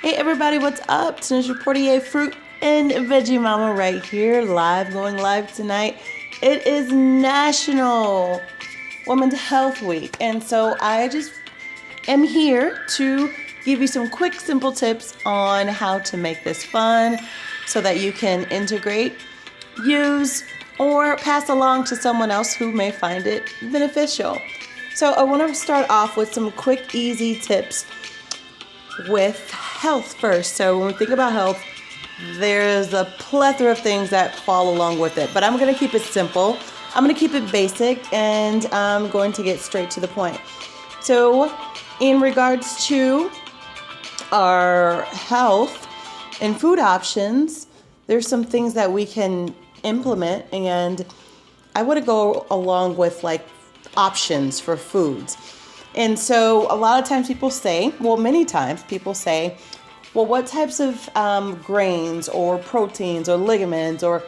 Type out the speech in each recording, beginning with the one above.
Hey everybody, what's up? It's your Portier Fruit and Veggie Mama right here, going live tonight. It is National Women's Health Week, and so I just am here to give you some quick, simple tips on how to make this fun so that you can integrate, use, or pass along to someone else who may find it beneficial. So I want to start off with some quick, easy tips with health first. So when we think about health, there's a plethora of things that fall along with it, but I'm going to keep it simple. I'm going to keep it basic, and I'm going to get straight to the point. So in regards to our health and food options, there's some things that we can implement, and I want to go along with like options for foods. And so a lot of times many times people say, well, what types of grains or proteins or ligaments or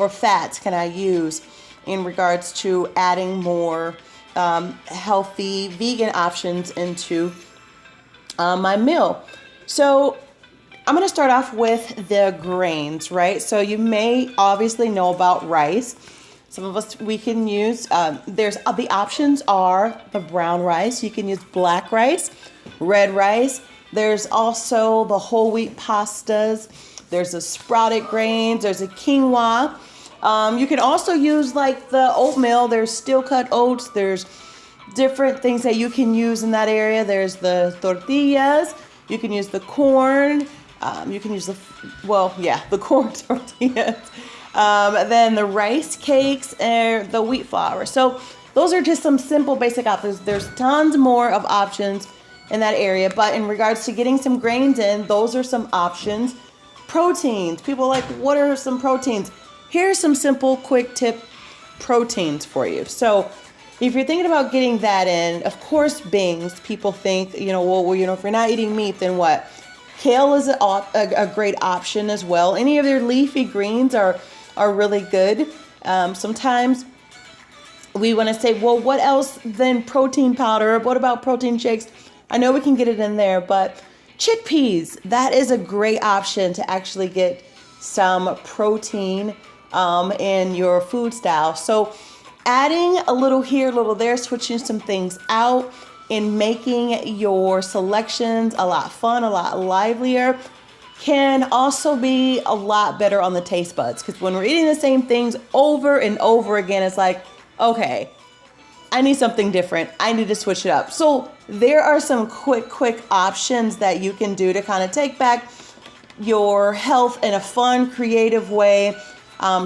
fats can I use in regards to adding more healthy vegan options into my meal? So I'm going to start off with the grains, right? So you may obviously know about rice. Some of us, we can use, the options are the brown rice. You can use black rice, red rice. There's also the whole wheat pastas. There's the sprouted grains. There's a quinoa. You can also use like the oatmeal. There's steel cut oats. There's different things that you can use in that area. There's the tortillas. You can use the corn. You can use the corn tortillas. Then the rice cakes and the wheat flour. So those are just some simple basic options. There's tons more of options in that area, but in regards to getting some grains in, those are some options. Proteins. People are like, what are some proteins? Here's some simple, quick tip proteins for you. So if you're thinking about getting that in, of course, beans. People think, if you're not eating meat, then what? Kale is a great option as well. Any of their leafy greens are really good. Sometimes we want to say, well, what else than protein powder? What about protein shakes? I know we can get it in there, but chickpeas, that is a great option to actually get some protein in your food style. So adding a little here, a little there, switching some things out, and making your selections a lot fun, a lot livelier, can also be a lot better on the taste buds. Because when we're eating the same things over and over again, it's like, okay, I need something different. I need to switch it up. So there are some quick options that you can do to kind of take back your health in a fun, creative way.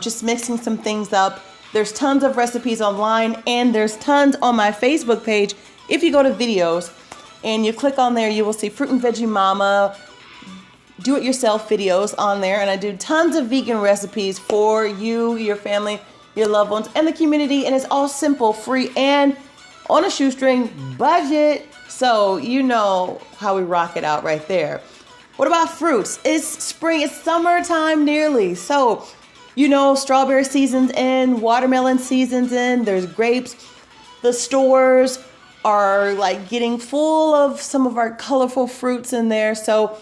Just mixing some things up. There's tons of recipes online, and there's tons on my Facebook page. If you go to videos and you click on there, you will see Fruit and Veggie Mama do-it-yourself videos on there, and I do tons of vegan recipes for you, your family, your loved ones, and the community, and it's all simple, free, and on a shoestring budget. So you know how we rock it out right there. What about fruits? It's spring, it's summertime nearly. So, strawberry season's in, watermelon season's in, there's grapes. The stores are like getting full of some of our colorful fruits in there. So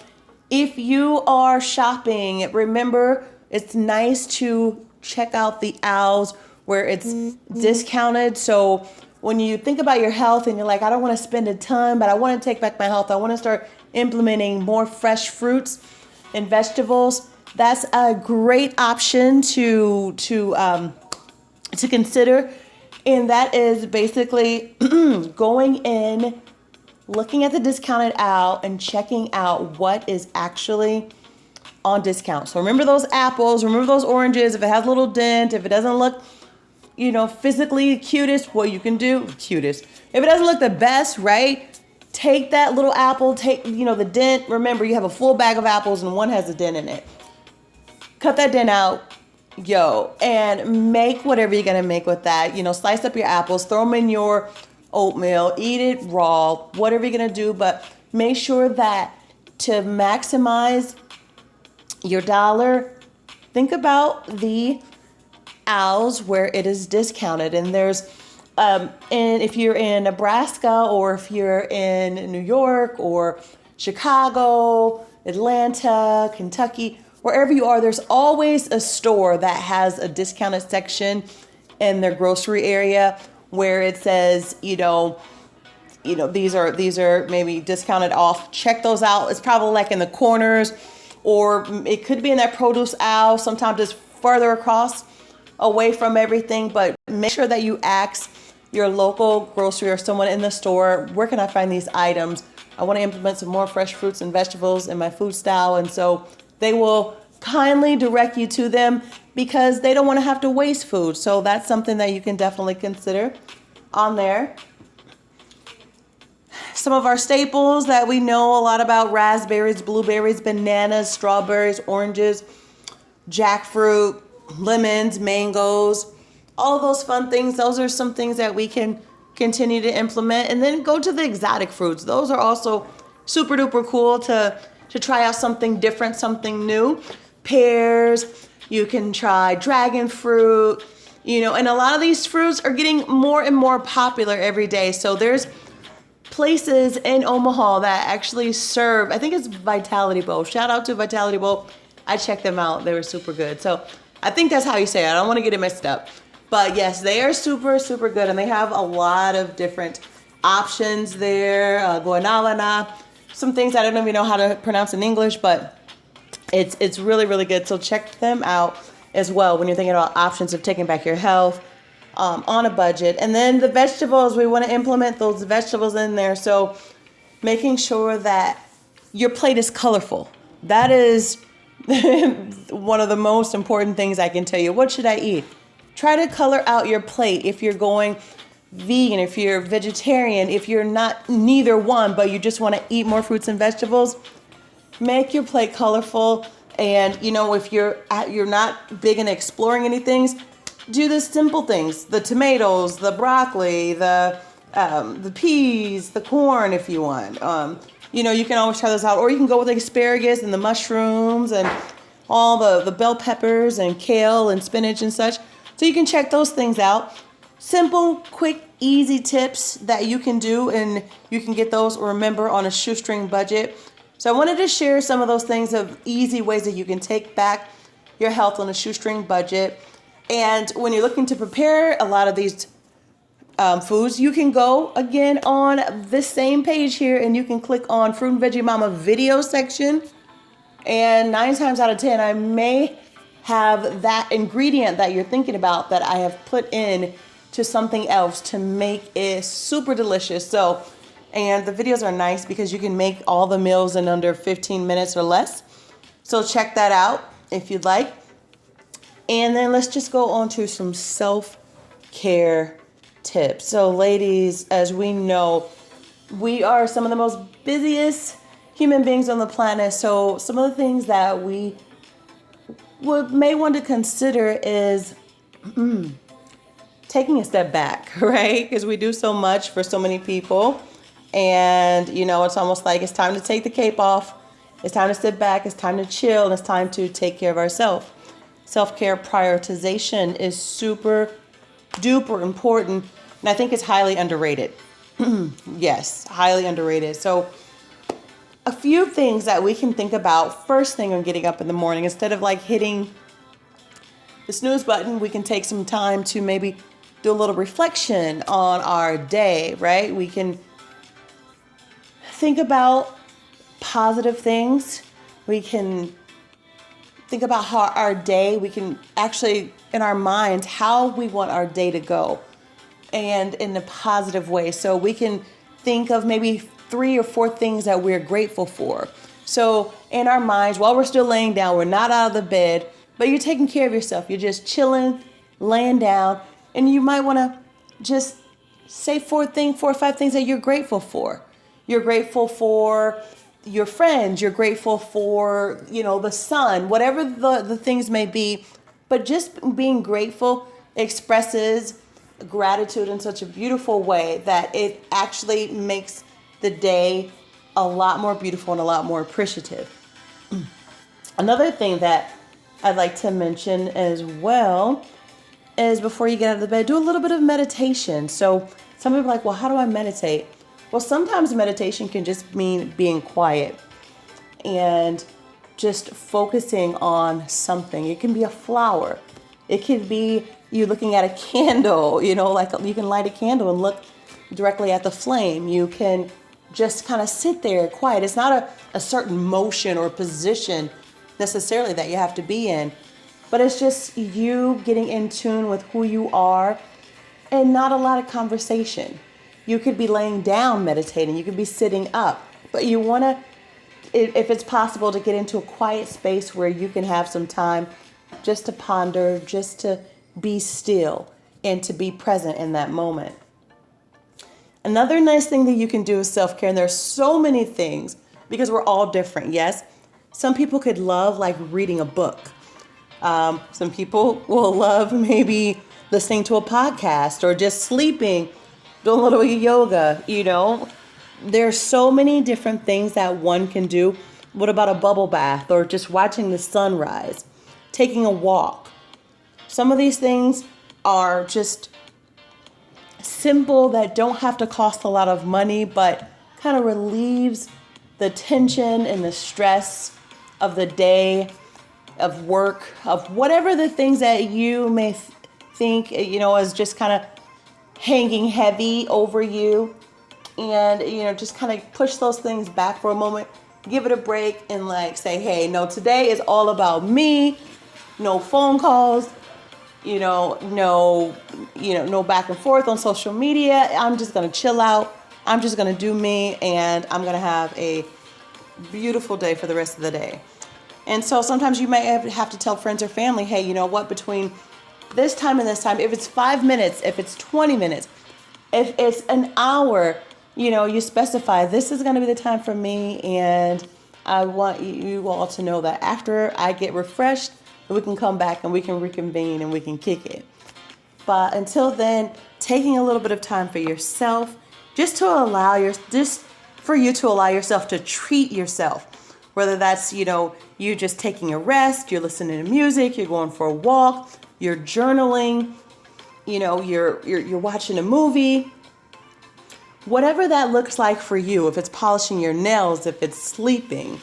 if you are shopping, remember it's nice to check out the aisles where it's discounted. So when you think about your health and you're like, I don't want to spend a ton, but I want to take back my health, I want to start implementing more fresh fruits and vegetables, that's a great option to consider. And that is basically going in, looking at the discounted aisle and checking out what is actually on discount. So remember those apples, remember those oranges. If it has a little dent, if it doesn't look, physically cutest, what you can do, cutest. If it doesn't look the best, right? Take that little apple, take, the dent. Remember, you have a full bag of apples and one has a dent in it. Cut that dent out. And make whatever you're going to make with that. Slice up your apples, throw them in your oatmeal, eat it raw, whatever you're going to do, but make sure that to maximize your dollar, think about the aisles where it is discounted. And there's, and if you're in Nebraska or if you're in New York or Chicago, Atlanta, Kentucky, wherever you are, there's always a store that has a discounted section in their grocery area where it says, these are maybe discounted off. Check those out. It's probably like in the corners, or it could be in that produce aisle. Sometimes it's further across away from everything, but make sure that you ask your local grocery or someone in the store, where can I find these items? I want to implement some more fresh fruits and vegetables in my food style. And so they will kindly direct you to them because they don't want to have to waste food. So that's something that you can definitely consider on there. Some of our staples that we know a lot about: raspberries, blueberries, bananas, strawberries, oranges, jackfruit, lemons, mangoes, all of those fun things. Those are some things that we can continue to implement. And then go to the exotic fruits. Those are also super duper cool to try out something different, something new. Pears, you can try dragon fruit, and a lot of these fruits are getting more and more popular every day. So there's places in Omaha that actually serve, I think it's Vitality Bowl. Shout out to Vitality Bowl. I checked them out. They were super good. So I think that's how you say it. I don't want to get it messed up. But yes, they are super, super good. And they have a lot of different options there. Guanalana, some things I don't even know how to pronounce in English, but it's really, really good. So check them out as well when you're thinking about options of taking back your health on a budget. And then the vegetables, we want to implement those vegetables in there. So making sure that your plate is colorful. That is one of the most important things I can tell you. What should I eat? Try to color out your plate. If you're going vegan, if you're vegetarian, if you're not neither one, but you just want to eat more fruits and vegetables, make your plate colorful. And if you're not big in exploring any things, do the simple things: the tomatoes, the broccoli, the peas, the corn, if you want. You can always try those out, or you can go with the asparagus and the mushrooms and all the bell peppers and kale and spinach and such. So you can check those things out. Simple, quick, easy tips that you can do, and you can get those, remember, on a shoestring budget. So I wanted to share some of those things of easy ways that you can take back your health on a shoestring budget. And when you're looking to prepare a lot of these foods, you can go again on this same page here, and you can click on Fruit and Veggie Mama video section. And 9 times out of 10, I may have that ingredient that you're thinking about that I have put in to something else to make it super delicious. So, and the videos are nice because you can make all the meals in under 15 minutes or less. So check that out if you'd like. And then let's just go on to some self-care tips. So ladies, as we know, we are some of the most busiest human beings on the planet. So some of the things that we may want to consider is taking a step back, right? Because we do so much for so many people. And, it's almost like it's time to take the cape off. It's time to sit back. It's time to chill. And it's time to take care of ourselves. Self-care prioritization is super duper important. And I think it's highly underrated. Yes, highly underrated. So a few things that we can think about first thing when getting up in the morning, instead of like hitting the snooze button, we can take some time to maybe do a little reflection on our day, right? We can think about positive things. We can think about how our day, we can actually, in our minds, how we want our day to go, and in a positive way. So we can think of maybe 3 or 4 things that we're grateful for. So in our minds, while we're still laying down, we're not out of the bed, but you're taking care of yourself. You're just chilling, laying down, and you might want to just say 4 or 5 things that you're grateful for. You're grateful for your friends. You're grateful for, the sun, whatever the things may be. But just being grateful expresses gratitude in such a beautiful way that it actually makes the day a lot more beautiful and a lot more appreciative. Another thing that I'd like to mention as well is, before you get out of the bed, do a little bit of meditation. So some people are like, well, how do I meditate? Well, sometimes meditation can just mean being quiet. and just focusing on something. It can be a flower. It could be you looking at a candle, like you can light a candle and look directly at the flame. You can just kind of sit there quiet. It's not a certain motion or position necessarily that you have to be in, but it's just you getting in tune with who you are and not a lot of conversation. You could be laying down meditating. You could be sitting up, but you want to, if it's possible, to get into a quiet space where you can have some time just to ponder, just to be still and to be present in that moment. Another nice thing that you can do is self-care, and there's so many things because we're all different. Yes, some people could love like reading a book. Some people will love maybe listening to a podcast or just sleeping, doing a little yoga, There's so many different things that one can do. What about a bubble bath or just watching the sunrise, taking a walk? Some of these things are just simple that don't have to cost a lot of money, but kind of relieves the tension and the stress of the day, of work, of whatever the things that you may think, is just kind of hanging heavy over you. And, just kind of push those things back for a moment, give it a break and say, hey, no, today is all about me. No phone calls, no back and forth on social media. I'm just going to chill out. I'm just going to do me, and I'm going to have a beautiful day for the rest of the day. And so sometimes you may have to tell friends or family, hey, you know what, between this time and this time, if it's 5 minutes, if it's 20 minutes, if it's an hour, you specify this is going to be the time for me, and I want you all to know that after I get refreshed, we can come back and we can reconvene and we can kick it. But until then, taking a little bit of time for yourself, just for you to allow yourself to treat yourself, whether that's, you just taking a rest, you're listening to music, you're going for a walk, you're journaling, you're watching a movie. Whatever that looks like for you, if it's polishing your nails, if it's sleeping,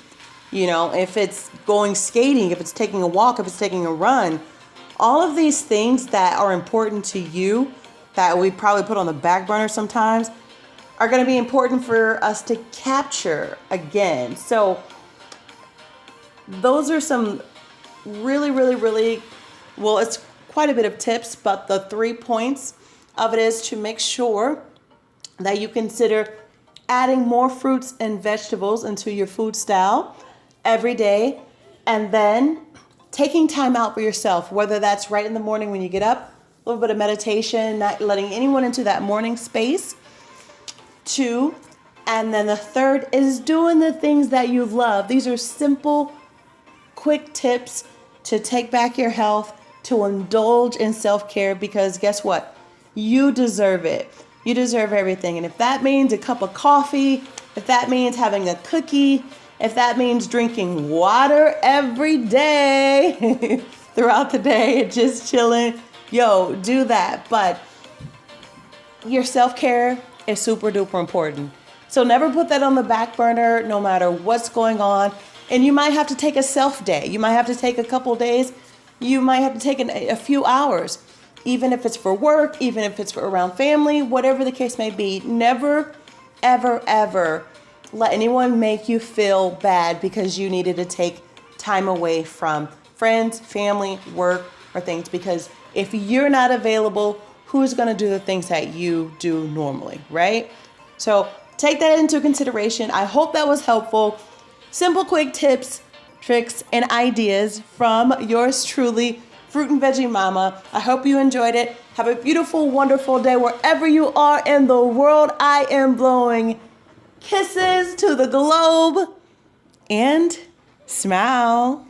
if it's going skating, if it's taking a walk, if it's taking a run, all of these things that are important to you that we probably put on the back burner sometimes are going to be important for us to capture again. So those are some really, really, really, well, it's quite a bit of tips, but the 3 points of it is to make sure that you consider adding more fruits and vegetables into your food style every day, and then taking time out for yourself, whether that's right in the morning when you get up, a little bit of meditation, not letting anyone into that morning space. 2, and then the 3rd is doing the things that you love. These are simple, quick tips to take back your health, to indulge in self-care, because guess what? You deserve it. You deserve everything. And if that means a cup of coffee, if that means having a cookie, if that means drinking water every day throughout the day, just chilling, do that. But your self-care is super duper important. So never put that on the back burner, no matter what's going on. And you might have to take a self day. You might have to take a couple days. You might have to take a few hours, even if it's for work, even if it's for around family, whatever the case may be. Never, ever, ever let anyone make you feel bad because you needed to take time away from friends, family, work, or things. Because if you're not available, who's going to do the things that you do normally, right? So take that into consideration. I hope that was helpful. Simple, quick tips, tricks, and ideas from yours truly, Fruit and Veggie Mama. I hope you enjoyed it. Have a beautiful, wonderful day wherever you are in the world. I am blowing kisses to the globe, and smile.